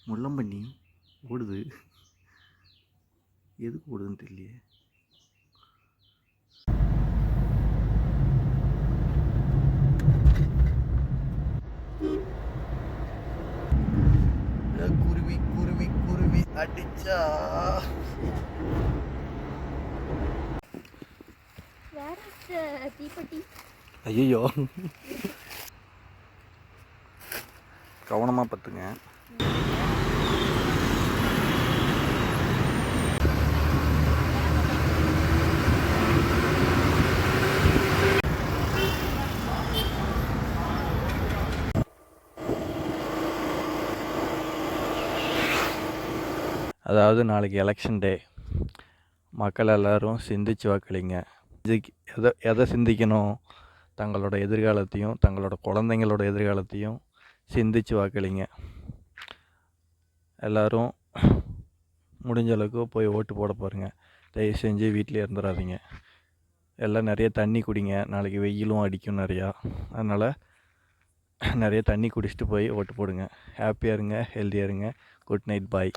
முள்ளம்பன்னி ஓடுது, எதுக்கு ஓடுதுன்னு தெரியலையே. குருவி குருவி குருவி அடிச்சா தீப்பெட்டி. ஐயோ, கவனமாக பார்த்துங்க. அதாவது நாளைக்கு எலெக்ஷன் டே. மக்கள் எல்லோரும் சிந்திச்சு வாக்களிங்க. எதை சிந்திக்கணும்? தங்களோட எதிர்காலத்தையும் தங்களோட குழந்தைங்களோட எதிர்காலத்தையும் சிந்திச்சு வாக்களிங்க. எல்லோரும் முடிஞ்ச அளவுக்கு போய் ஓட்டு போட பாருங்க. தயவு செஞ்சு வீட்டிலே இருந்துடாதீங்க. எல்லாம் நிறைய தண்ணி குடிங்க. நாளைக்கு வெயிலும் அடிக்கும் நிறையா. அதனால் நிறைய தண்ணி குடிச்சிட்டு போய் ஓட்டு போடுங்க. ஹாப்பியாக இருங்க, ஹெல்த்தியாக இருங்க. குட் நைட், பாய்.